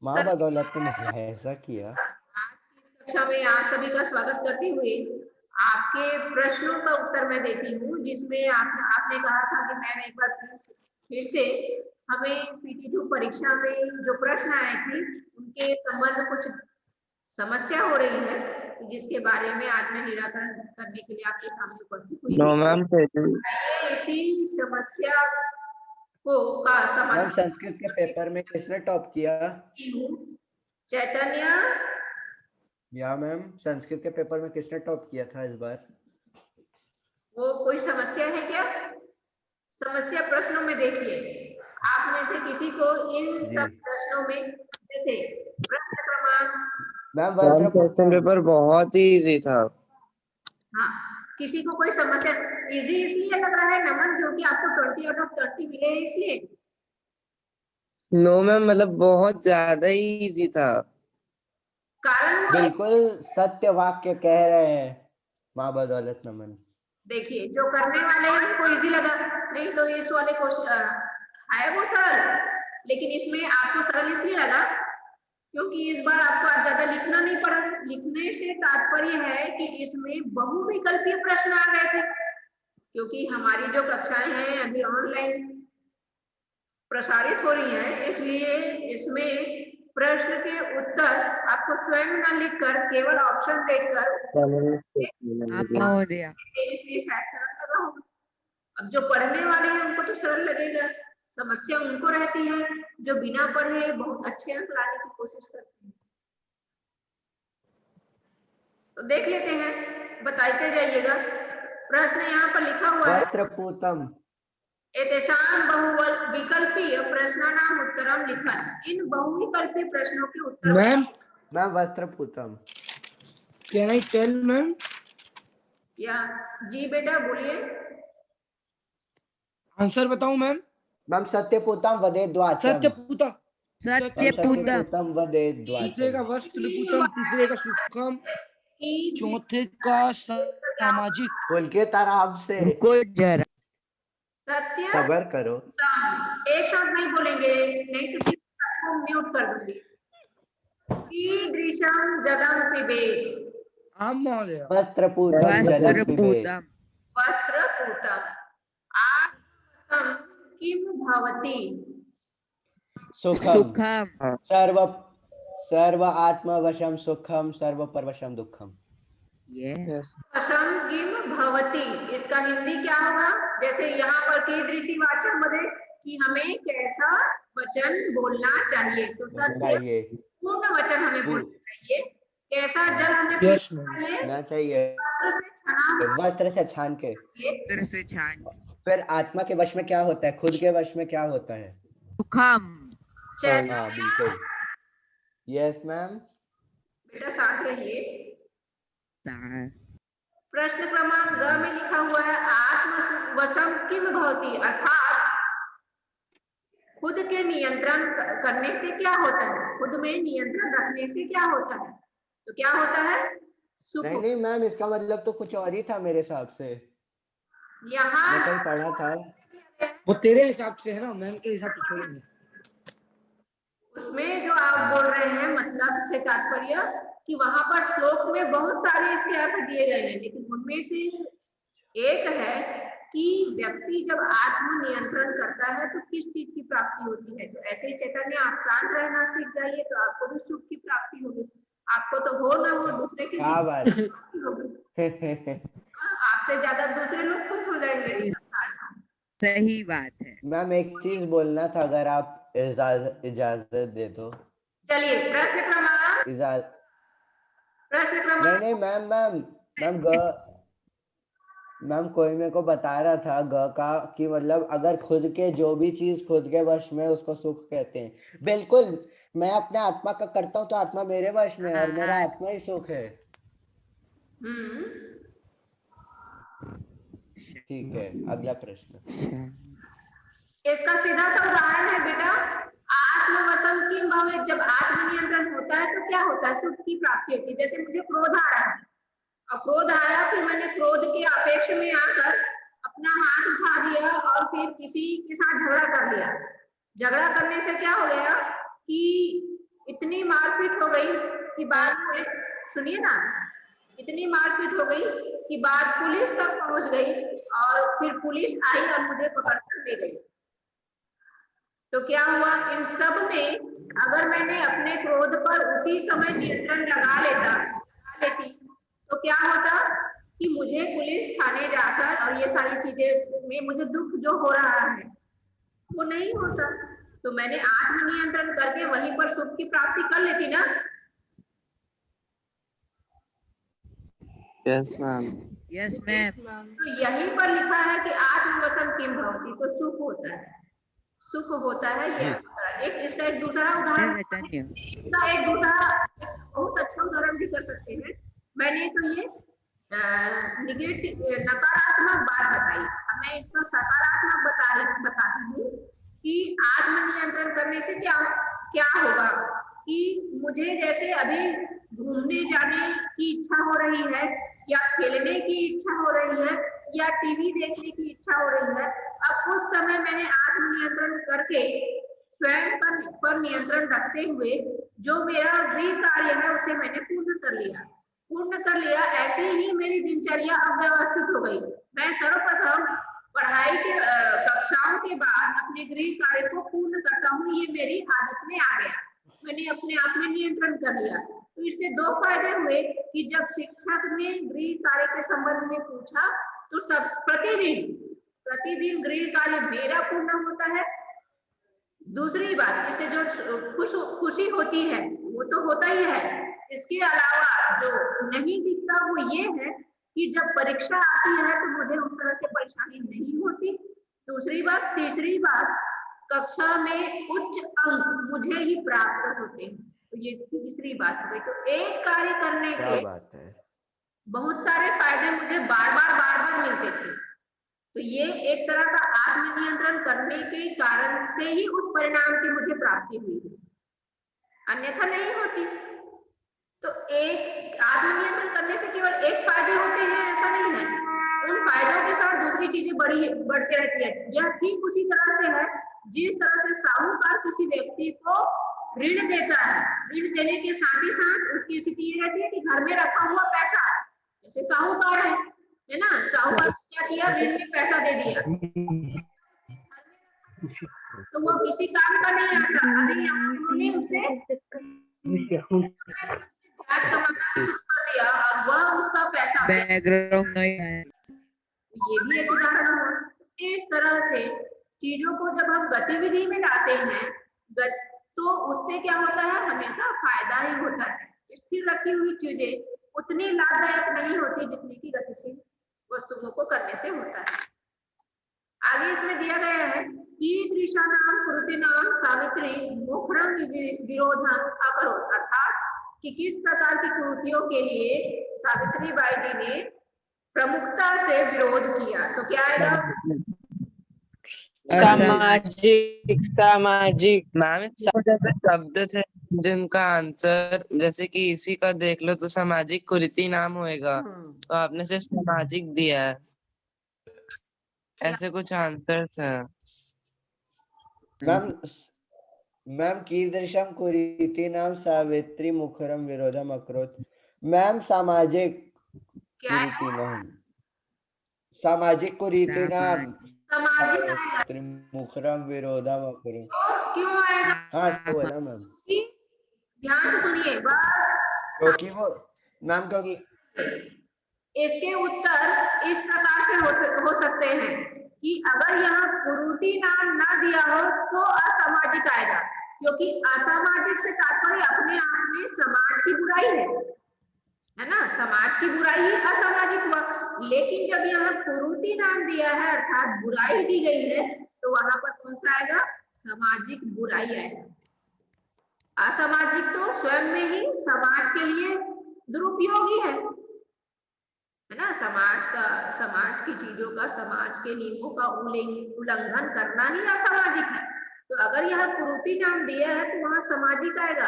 माँ सर, बदौलत ने मुझे ऐसा किया। आज की इस कक्षा में आप सभी का स्वागत करते हुए आपके प्रश्नों का उत्तर मैं देती हूँ, जिसमें आपने कहा था कि मैम एक बार फिर से हमें PT2 परीक्षा में जो प्रश्न आए थे उनके संबंध कुछ समस्या हो रही है, जिसके बारे में आज मैं निराकरण करने के लिए आपके सामने उपस्थित हुई नो हूँ। मैम आइए इसी समस्या को का मैम समाधान संस्कृत के पेपर में किसने टॉप किया? की हूँ। चैतन्य, या मैम संस्कृत के पेपर में किसने टॉप किया था इस बार? वो कोई समस्या है क्या? समस्या प्रश्नों में देखिए, आप में से किसी को इन जी सब प्रश्नों में जैसे प्रश्न क्रमांक, मैम मैम क्वेश्चन वस्त्रपुत्रम। पेपर बहुत ही इजी था। हाँ, किसी को कोई समस्या इजी इसलिए लग रहा है नमन, क्योंकि आपको 20/20 मिले हैं इसलिए? नो मैम मतलब बहुत ज्यादा ही इजी था। कारण वो बिल्कुल सत्य वाक्य कह रहे हैं माँ बदौलत नमन। देखिए, जो करने वाले हैं उनको इजी लगा, नहीं तो इस वाले क्वेश्चन है वो सरल, लेकिन इसमें आपको सरल इसलिए लगा क्योंकि इस बार आपको आज ज्यादा लिखना नहीं पड़ा। लिखने से तात्पर्य है कि इसमें बहुविकल्पीय प्रश्न आ गए थे, क्योंकि हमारी जो कक्षाएं हैं अभी ऑनलाइन प्रसारित हो रही हैं, इसलिए इसमें प्रश्न के उत्तर आपको स्वयं न लिखकर केवल ऑप्शन देखकर इसलिए शायद सरल लगा होगा। अब जो पढ़ने वाले हैं उनको तो सरल लगेगा, समस्या उनको रहती है जो बिना पढ़े बहुत अच्छे अंक लाने की कोशिश करते हैं। तो देख लेते हैं, बताते जाइएगा। प्रश्न यहाँ पर लिखा हुआ है, वस्त्रपूतम। एतेषां बहुविकल्पीय प्रश्नानाम उत्तरम लिखन। इन बहुविकल्पीय प्रश्नों के उत्तर मैम वस्त्रपूतम। Can I tell ma'am? या जी बेटा बोलिए। आंसर बताऊं मैम? मैम सत्यपूतम वदेत द्वाचम। सत्यपूतम। सत्यपूतम वदेत दूसरे का द्वाचम। वस्त्रपूतम, तीसरे का सुखम, चौथे का सामाजिक। बोल के आराम से। सत्य सबर करो। एक साथ नहीं बोलेंगे, नहीं तो फिर आपको म्यूट कर दूंगी। कीदृशं जलं पिबेत्। आम महोदय। वस्त्रपूतम जलम पिबेत्। वस्त्रपूतम् आत्मवशं किं भवति? सुखम। हाँ। सर्व सर्व आत्मवशम सुखम सर्व परवशम दुखम। वशं किं भवति, इसका हिंदी क्या होगा? जैसे यहाँ पर कीदृशी वाचक बने कि हमें कैसा वचन बोलना चाहिए, तो सत्य चाहिए पूर्ण वचन हमें बोलना चाहिए। कैसा जल हमें यस पीना मैम। चाहिए? चाहिए वस्त्र से छान के। फिर आत्मा के वश में क्या होता है, खुद के वश में क्या होता है? हाँ बिल्कुल। Yes ma'am. बेटा साथ रहिए। प्रश्न क्रमांक ग में लिखा हुआ है आत्मवशम किम भवति, अर्थात खुद के नियंत्रण करने से क्या होता है, खुद में नियंत्रण रखने से क्या होता है? तो क्या होता है? सुख। नहीं मैम इसका मतलब तो कुछ और ही था मेरे हिसाब से। यहाँ मैं कहीं पढ़ा था। वो तेरे हिसाब से है ना, मैम के हिसाब से छोड़ेंगे। उसमें जो आप बोल रहे हैं मतलब से तात्पर्य कि वहां पर श्लोक में बहुत सारे इसके अर्थ दिए गए हैं, लेकिन उनमें से एक है कि व्यक्ति जब आत्म नियंत्रण करता है तो किस चीज की प्राप्ति होती है। तो ऐसे ही चैतन्य आप शांत रहना सीख जाइए तो आपको भी सुख की प्राप्ति होगी। आपको तो हो ना हो दूसरे की क्या बात। होगी, आपसे ज्यादा दूसरे लोग खुश हो जाएंगे। सही बात है मैम एक चीज बोलना था अगर आप इजाजत दे दो। चलिए प्रश्न क्रमांक नहीं मैम मैम मैम मैम कोई मेरे को बता रहा था का कि मतलब अगर खुद के जो भी चीज खुद के वश में उसको सुख कहते हैं। बिल्कुल मैं अपने आत्मा का करता हूँ तो आत्मा मेरे वश में है और मेरा आत्मा ही सुख है। ठीक है अगला प्रश्न। इसका सीधा सा उदाहरण है बेटा, आत्मवशम किम भवेत्। जब आत्मनियंत्रण होता है तो क्या होता है? सुख की प्राप्ति होती है। जैसे मुझे क्रोध आ रहा है, अब क्रोध आया फिर मैंने क्रोध के अपेक्ष में आकर अपना हाथ उठा दिया और फिर किसी के साथ झगड़ा कर लिया। झगड़ा करने से क्या हो गया कि मारपीट हो गई कि बात सुनिए ना, इतनी मारपीट हो गई कि बात पुलिस तक पहुंच गई और फिर पुलिस आई और मुझे पकड़कर ले गई। तो क्या हुआ, इन सब में अगर मैंने अपने क्रोध पर उसी समय नियंत्रण लगा लेती तो क्या होता कि मुझे पुलिस थाने जाकर और ये सारी चीजें में मुझे दुख जो हो रहा है वो नहीं होता। तो मैंने आत्मनियंत्रण करके वहीं पर सुख की प्राप्ति कर लेती ना। Yes ma'am. Yes ma'am. तो यहीं पर लिखा है कि आत्मवशन किम भवति, तो सुख होता है, सुख होता है। ये एक इसका एक दूसरा उदाहरण, इसका एक दूसरा बहुत अच्छा उदाहरण भी कर सकते हैं। मैंने तो ये नकारात्मक बात बताई, मैं इसका सकारात्मक बताती हूँ कि आत्मनियंत्रण करने से क्या क्या होगा कि मुझे जैसे अभी घूमने जाने की इच्छा हो रही है या खेलने की इच्छा हो रही है या टीवी देखने की इच्छा हो रही है, अब उस समय मैंने आत्मनियंत्रण करके स्वयं पर नियंत्रण रखते हुए जो मेरा गृह कार्य है उसे मैंने पूर्ण कर लिया। ऐसे ही मेरी दिनचर्या अव्यवस्थित हो गई। मैं सर्वप्रथम पढ़ाई के कक्षाओं के बाद अपने गृह कार्य को पूर्ण करता हूँ, ये मेरी आदत में आ गया, मैंने अपने आप में नियंत्रण कर लिया। तो इससे दो फायदे हुए कि जब शिक्षक ने गृह कार्य के संबंध में पूछा तो सब प्रतिदिन गृह कार्य मेरा पूर्ण होता है। दूसरी बात, इससे जो खुशी होती है वो तो होता ही है, इसके अलावा जो नहीं दिखता वो ये है कि जब परीक्षा आती है तो मुझे उस तरह से परेशानी नहीं होती। तीसरी बात, कक्षा में उच्च अंक मुझे ही प्राप्त होते हैं। तो ये तीसरी बात हो गई। तो एक कार्य करने के बहुत सारे फायदे मुझे बार बार मिलते थे। तो ये एक तरह का आत्मनियंत्रण करने के कारण से ही उस परिणाम की मुझे प्राप्ति हुई, अन्यथा नहीं होती। तो एक आत्मनियंत्रण करने से केवल एक फायदे होते हैं ऐसा नहीं है, उन फायदों के साथ दूसरी चीजें बढ़ती रहती है। यह ठीक उसी तरह से है जिस तरह से साहूकार किसी व्यक्ति को ऋण देता है, ऋण देने के साथ ही साथ उसकी स्थिति ये रहती है कि घर में रखा हुआ पैसा, जैसे साहूकार है ना, साहूकार ने क्या किया, ऋण में पैसा दे दिया तो वो किसी काम का नहीं आता। अभी उन्होंने उसे ब्याज कमाना शुरू कर दिया और वह उसका पैसा बैकग्राउंड नहीं है। ये भी एक उदाहरण हुआ। इस तरह से चीजों को जब हम गतिविधि में लाते हैं तो उससे क्या होता है, हमेशा फायदा ही होता है। स्थिर रखी हुई चीजें उतनी लाभदायक नहीं होती जितनी की गतिशील वस्तुओं को करने से होता है। आगे इसमें दिया गया है कीदृशानां कुरुतीनां सावित्री मुखरं विरोधं अकरोत्, अर्थात कि किस प्रकार की कुरीतियों के लिए सावित्री बाई जी ने प्रमुखता से विरोध किया। तो क्या आएगा, सामाजिक मैम जैसे शब्द थे जिनका आंसर जैसे कि इसी का देख लो तो सामाजिक कुरीति नाम होएगा, तो आपने सिर्फ सामाजिक दिया है, ऐसे कुछ आंसर्स है। मैम कीदृशं कुरीतीनां सावित्री मुखरं विरोधम् अकरोत्। मैम सामाजिक कुरीतीनां सावित्री मुखरं विरोधम् अकरोत्। क्यों आएगा? हाँ बोला मैम, ध्यान से सुनिए बस, क्योंकि वो मैम क्योंकि इसके उत्तर इस प्रकार से हो सकते हैं कि अगर यहाँ कुरीति नाम ना दिया हो तो असामाजिक आएगा, क्योंकि असामाजिक से तात्पर्य अपने आप में समाज की बुराई है ना, समाज की बुराई ही असामाजिक हुआ। लेकिन जब यहाँ कुरीति नाम दिया है अर्थात बुराई दी गई है तो वहां पर कौन सा आएगा, सामाजिक बुराई आएगा। असामाजिक तो स्वयं में ही समाज के लिए दुरुपयोगी है ना, समाज की चीजों का, समाज के नियमों का उल्लंघन करना ही असामाजिक है। तो अगर यह कुरीति नाम दिया है तो वहां सामाजिक आएगा।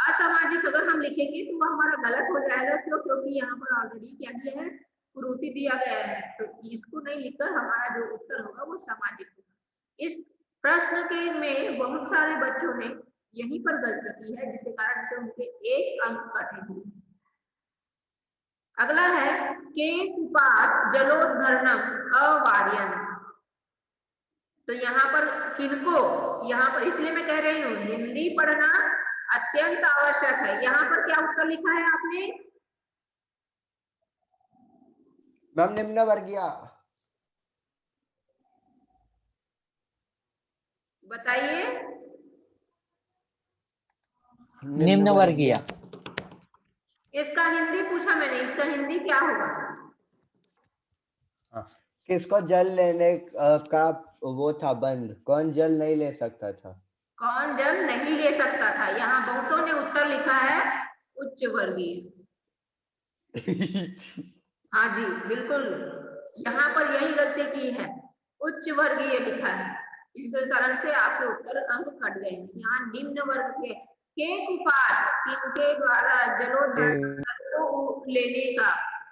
असामाजिक अगर हम लिखेंगे तो वह हमारा गलत हो जाएगा, क्योंकि यहाँ पर ऑलरेडी क्या दिया है, कुरीति दिया गया है। तो इसको नहीं लिखकर हमारा जो उत्तर होगा वो सामाजिक होगा। इस प्रश्न के में बहुत सारे बच्चों ने यहीं पर गलती की है, जिसके कारण से उनके 1 अंक कटे हुए। अगला है के कुपात जलोद्धरणम अवार्यन। तो यहाँ पर किनको, यहाँ पर इसलिए मैं कह रही हूँ हिंदी पढ़ना अत्यंत आवश्यक है। यहाँ पर क्या उत्तर लिखा है आपने? मैम निम्न वर्गीय। बताइए। निम्न वर्गीय। इसका हिंदी पूछा मैंने, इसका हिंदी क्या होगा? हाँ, किसको जल लेने का वो था बंद, कौन जल नहीं ले सकता था? कौन जल नहीं ले सकता था? यहाँ बहुतों ने उत्तर लिखा है उच्च वर्गीय। हाँ जी बिल्कुल, यहाँ पर यही गलती की है, उच्च वर्गीय लिखा है, इसके कारण से आपके उत्तर अंक कट गए। यहाँ निम्न वर्ग के कुपात, किनके द्वारा जलोद्धरण को लेने का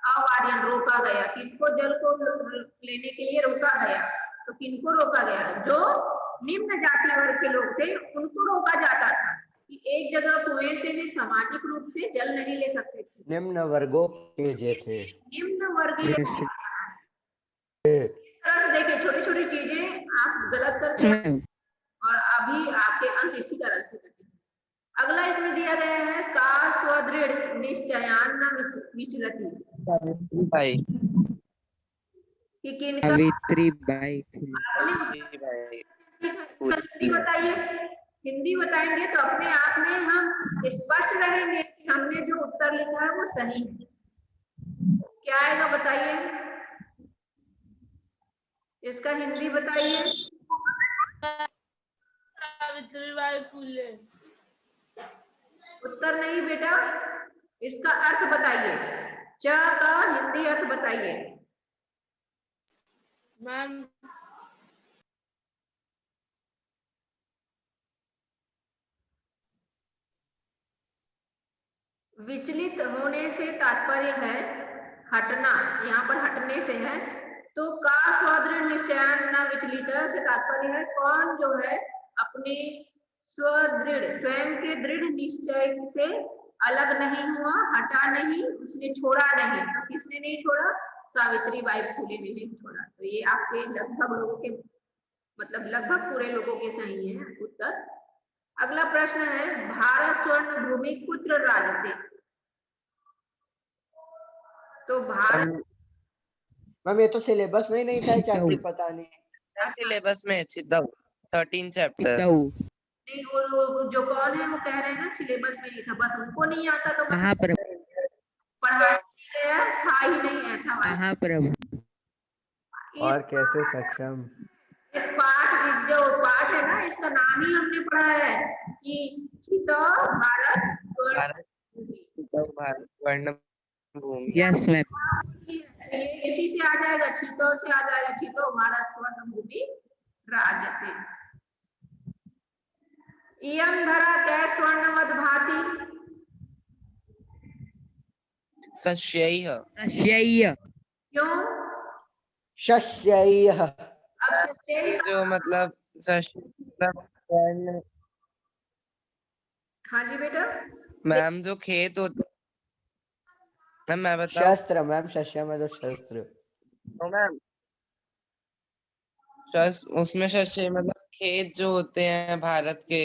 अवार्यन रोका गया, किनको जल को लेने के लिए रोका गया? तो किनको रोका गया? जो निम्न जाति वर्ग के लोग थे उनको रोका जाता था कि एक जगह कुएं से भी सामाजिक रूप से जल नहीं ले सकते थे। निम्न वर्गों के जे थे। निम्न वर्गीय। देखिए छोटी छोटी चीजें आप गलत करते हैं और अभी आपके अंक इसी कारण से कटे। अगला इसमें दिया गया है का स्वदृढ़ निश्चयान्न विचलति। भाई कि किनका? सावित्रीबाई हिंदी बताइए। हिंदी बताएंगे तो अपने आप में हम स्पष्ट रहेंगे कि हमने जो उत्तर लिखा है वो सही है। क्या आएगा बताइए, इसका हिंदी बताइए। सावित्रीबाई फुले। उत्तर नहीं बेटा, इसका अर्थ बताइए, च का हिंदी अर्थ बताइए। मैम विचलित होने से तात्पर्य है हटना, यहाँ पर हटने से है। तो का स्वदृढ़ निश्चयान्न विचलित से तात्पर्य है कौन जो है अपने स्वदृढ़ स्वयं के दृढ़ निश्चय से अलग नहीं हुआ, हटा नहीं, उसने छोड़ा नहीं। तो किसने नहीं छोड़ा? सावित्रीबाई फुले ने नहीं छोड़ा। तो ये आपके लगभग लोगों के, मतलब लगभग पूरे लोगों के सही है उत्तर। अगला प्रश्न है भारत स्वर्ण भूमि कुत्र राजते। तो भारत, मैम ये तो सिलेबस में ही नहीं था, चैप्टर पता नहीं। सिलेबस में चितऊ 13 चैप्टर। नहीं वो जो कौन है वो कह रहे हैं ना सिलेबस में लिखा, बस उनको नहीं आता तो पढ़ाया गया था ही नहीं, ऐसा महाप्रभु। और कैसे सक्षम? इस जो पाठ है ना, इसका नाम ही हमने पढ़ा है कि चितौर भारत स्वर्ण भूमि। Yes ma'am. ये इसी से आ जाएगा, चितौर से आ जाएगा, चितौर भारत स्वर्ण भूमि राजते। इयं धरा कै स्वर्णवद भाति। सस्यैः। क्यों? शस्यैः। अब शस्यैः जो मतलब स्वर्ण। हाँ जी बेटा। मैम जो खेत होता है, मैं बताऊं? शस्त्र मैम, शस्य में तो शस्त्र। तो मैम उसमें शस्य मतलब खेत जो होते हैं भारत के,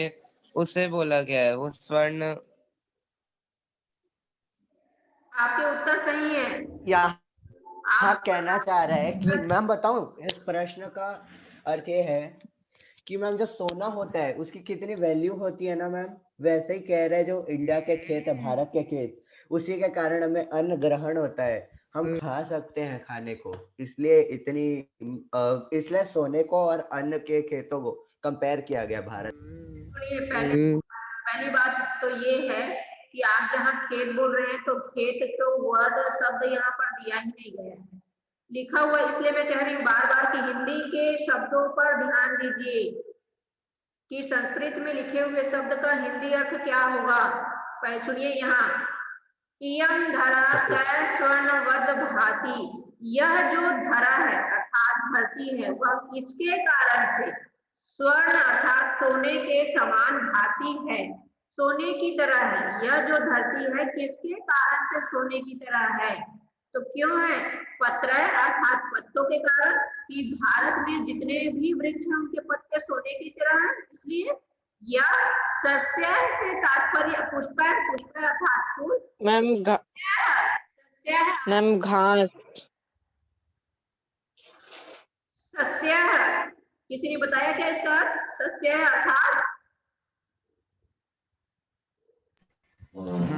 उसे बोला गया है वो स्वर्ण। आपके उत्तर सही है। यहाँ कहना चाह रहा है कि मैम बताऊं, इस प्रश्न का अर्थ ये है कि मैम जो सोना होता है उसकी कितनी वैल्यू होती है ना मैम, वैसे ही कह रहे हैं जो इंडिया के खेत है, भारत के खेत, उसी के कारण हमें अन्न ग्रहण होता है, हम खा सकते हैं खाने को, इसलिए इसलिए सोने को और अन्न के खेतों को कंपेयर किया गया भारत। पहली बात तो ये है कि आप जहाँ खेत बोल रहे हैं तो खेत तो वर्ड शब्द यहाँ पर दिया ही नहीं गया है, लिखा हुआ, इसलिए मैं कह रही हूँ बार बार कि हिंदी के शब्दों पर ध्यान दीजिए कि संस्कृत में लिखे हुए शब्द का हिंदी अर्थ क्या होगा। पहले सुनिए यहाँ, इयं धरा कै स्वर्णवद भाति। यह जो धरा है अर्थात धरती है, वह किसके कारण से स्वर्ण अर्थात सोने के समान भांति है, सोने की तरह है। यह जो धरती है किसके कारण से सोने की तरह है? तो क्यों है? पत्र अर्थात पत्तों के कारण, कि भारत में जितने भी वृक्ष हैं उनके पत्ते सोने की तरह हैं, इसलिए। या सस्य से तात्पर्य पुष्प है, पुष्प अर्थात फूल। मैम सस्य है, मैम घास। सस्य है। किसी ने बताया क्या इसका अर्थ? सस्य है अर्थात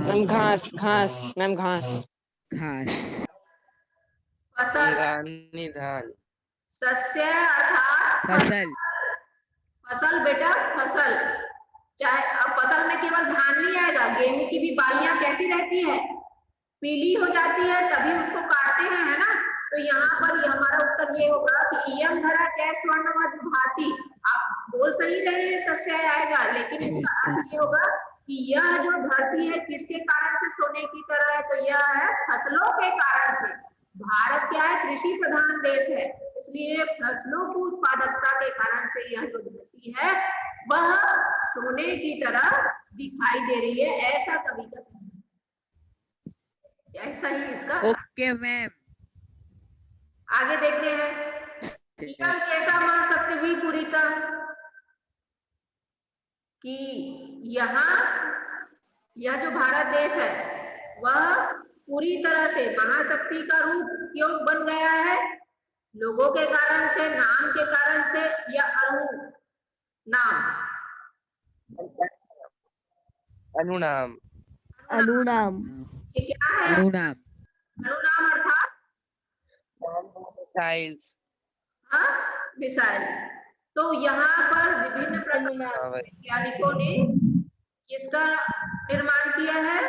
मैम घास घास मैम घास। घास। फसल। निधान। सस्य अर्थात फसल। फसल बेटा, फसल। चाहे अब फसल में केवल धान नहीं आएगा, गेहूं की भी बालियां कैसी रहती है? पीली हो जाती है, तभी उसको काटते हैं, है ना। तो यहाँ पर हमारा उत्तर ये होगा कि इयं धरा क्या स्वर्णवत भांति। आप बोल सही रहे हैं सस्य आएगा, लेकिन इसका अर्थ ये होगा कि यह जो धरती है किसके कारण से सोने की तरह है? तो यह है फसलों के कारण से। भारत क्या है? कृषि प्रधान देश है, इसलिए फसलों की उत्पादकता के कारण से यह जो धरती है वह सोने की तरह दिखाई दे रही है, ऐसा कवि का कहना है। ऐसा ही इसका ओके मैम। आगे देखते हैं। इयं कैसा महाशक्ति भी पूरीता, कि यहाँ यह जो भारत देश है वह पूरी तरह से महाशक्ति का रूप क्यों बन गया है? लोगों के कारण से, नाम के कारण से, या अणु नाम? अनुनाम। अनुनाम। ये क्या है? अनुनाम। अनुनाम अर्थात टाइल्स। मिसाइल। तो यहाँ पर विभिन्न प्रकार वैज्ञानिकों ने किसका निर्माण किया है?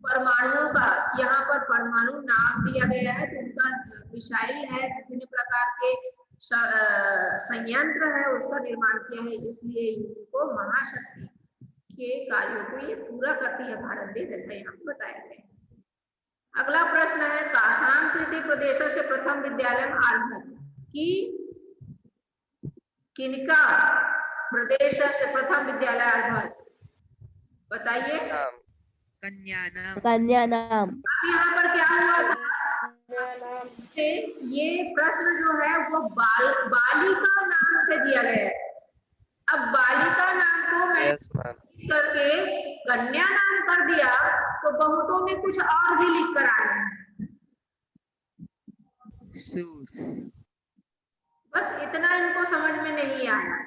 परमाणुओं का। यहाँ पर परमाणु नाम दिया गया है, तो उनका मिसाइल है, विभिन्न प्रकार के संयंत्र है, उसका निर्माण किया है, इसलिए इनको महाशक्ति के कार्यों को ये पूरा करती है भारत देश, ऐसा यहाँ बताया गया है। अगला प्रश्न है, काशाम कृति प्रदेश से प्रथम विद्यालय आरंभ, की किनका प्रदेश से प्रथम विद्यालय आरंभ? बताइए। कन्या नाम। कन्या नाम। अब यहाँ पर क्या हुआ था? ये प्रश्न जो है वो बालिका नाम से दिया गया है। अब बालिका नाम को मैं करके कन्या नाम कर दिया, तो बहुतों ने कुछ और भी लिख कर आए। बस इतना इनको समझ में नहीं आया।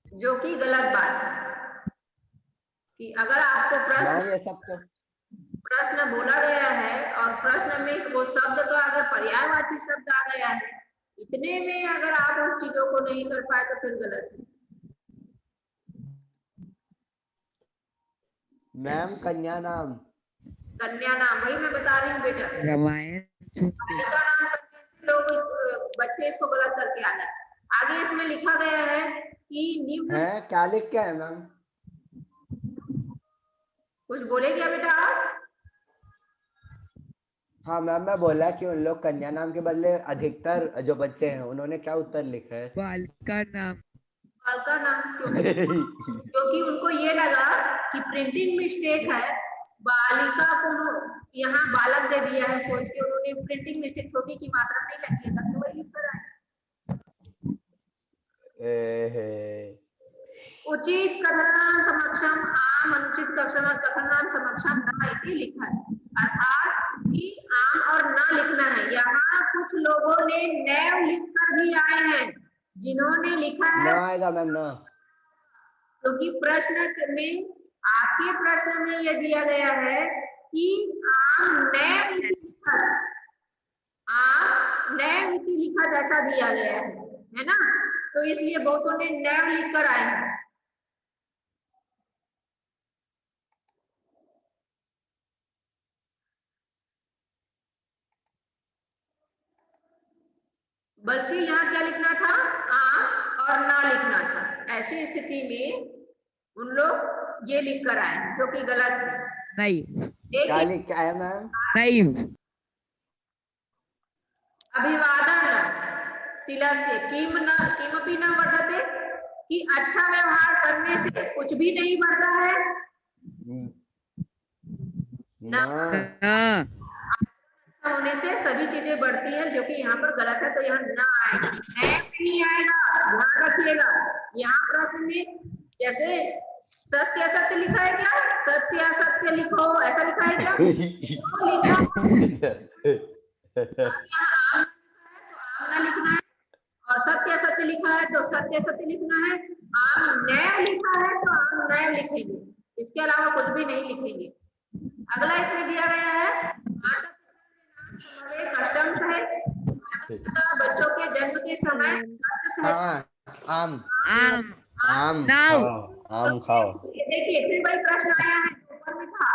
जो कि गलत बात है, कि अगर आपको प्रश्न बोला गया है और प्रश्न में वो शब्द का अगर पर्यायवाची शब्द आ गया है, इतने में अगर आप उस चीजों को नहीं कर पाए तो फिर गलत है। मैम कन्या नाम। कन्या नाम वही मैं बता रही हूँ बेटा। रामायण। बालिका नाम करने से लोग बच्चे इसको गलत करके आ गए। आगे इसमें लिखा गया है कि निम्न है, क्या लिख के है मैम? कुछ बोले क्या बेटा आप? हाँ मैम, मैं बोला कि उन लोग कन्या नाम के बदले अधिकतर जो बच्चे हैं उन्होंने क्या उत्तर लिखा है? बालिका नाम। बालिका नाम क्योंकि उनको ये लगा कि प्रिंटिंग मिस्टेक है, बालिका को यहाँ बालक दे दिया है, सोच के उन्होंने प्रिंटिंग मिस्टेक, छोटी की मात्रा नहीं लगी है, तब वही लिख कर आए। उचित कथनाम समक्षम आम, अनुचित कथनाम समक्षम न इति लिखा है, अर्थात कि आम और न लिखना है। यहाँ कुछ लोगों ने नैव लिख कर भी आए हैं, जिन्होंने लिखा है ना आएगा मैम ना, क्योंकि प्रश्न में, आपके प्रश्न में यह दिया गया है कि आम नैव लिखा, आम नैव लिखा जैसा दिया गया है ना, तो इसलिए बहुतों ने नैव लिख कर आए हैं। बल्कि यहाँ क्या लिखना था? आ और ना लिखना था। ऐसी स्थिति में उन लोग ये लिख कर आए जो कि गलत है। नहीं क्या एक लिखा है मैम? नहीं अभिवादन शिलस्य किमपि न वर्धते, कि अच्छा व्यवहार करने से कुछ भी नहीं बढ़ता है। ना न अच्छा होने से सभी चीजें बढ़ती है, जो कि यहाँ पर गलत है, तो यहाँ ना आएगा, नहीं आएगा, ध्यान रखिएगा। यहाँ प्रश्न में जैसे सत्य असत्य लिखा है क्या, सत्य असत्य लिखो, ऐसा लिखा है क्या? तो लिखो। अब यहाँ आम ना लिखना है, और सत्य सत्य लिखा है तो सत्य सत्य लिखना है। आम नैव लिखा है तो आम नैव लिखेंगे, इसके अलावा कुछ भी नहीं लिखेंगे। अगला इसमें दिया गया है माता कस्टम्स है, माता पिता बच्चों के जन्म के समय कष्ट सहते हाँ, आम आम आम नाव खाओ, आम खाओ। ये देखिए फिर वही प्रश्न आया है जो ऊपर में था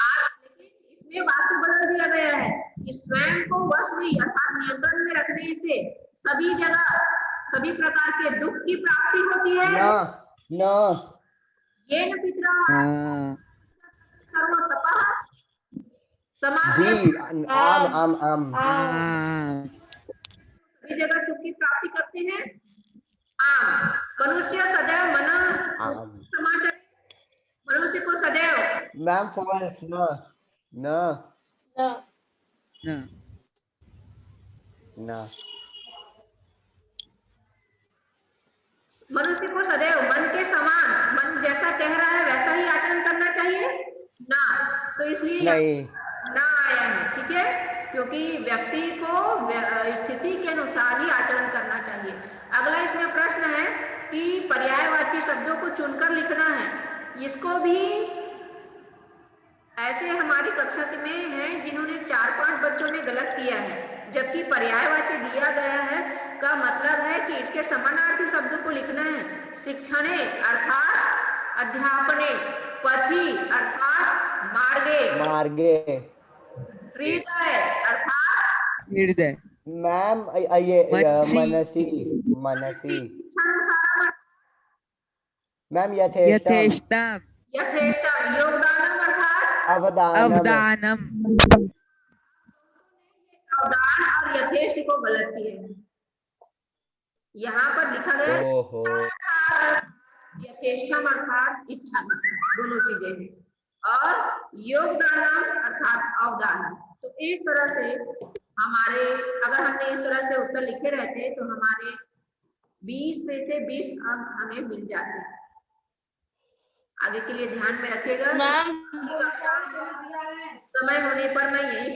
आज, लेकिन इसमें वाक्य बदल दिया गया है कि स्वयं को वश में यथार्थ नियंत्रण में रखने से सभी जगह सभी प्रकार के दुख की प्राप्ति होती है। ना ये न पितरा सर्व तपः दी समाप्य, आम आम आम आम सभी जगह सुख की प्राप्ति करते हैं। आम मनुष्य सदैव मन आम समाचार, मनुष्य को सदैव मैम फॉल्स ना ना न ना मनुष्य को सदैव मन के समान, मन जैसा कह रहा है वैसा ही आचरण करना चाहिए ना, तो इसलिए नहीं ना आया है, ठीक है, क्योंकि व्यक्ति को स्थिति के अनुसार ही आचरण करना चाहिए। अगला इसमें प्रश्न है कि पर्यायवाची शब्दों को चुनकर लिखना है, इसको भी ऐसे हमारी कक्षा में हैं जिन्होंने 4-5 बच्चों ने गलत किया है, जबकि पर्यायवाची दिया गया है का मतलब है कि इसके समानार्थी शब्दों को लिखना है। शिक्षणे अर्थात अध्यापने, पथि अर्थात मार्गे, मार्गे हृदय अर्थात हृदय मैम ये मनसी मनसी इच्छानुसार, मैम यथेष्टम यथेष्टम यथेष्टम योगदानम अर्थात अवदानम अवदानम अवदान और यथेष्ट को गलत किए हैं। यहाँ पर लिखा गया है ओहो यथेष्टम अर्थात इच्छा, दोनों चीजें हैं, और योगदानम अर्थात अवदान। तो इस तरह से हमारे, अगर हमने इस तरह से उत्तर लिखे रहते तो हमारे 20 में से 20 अंक हमें मिल जाते। आगे के लिए ध्यान में रखिएगा। मैम समय होने पर मैं यही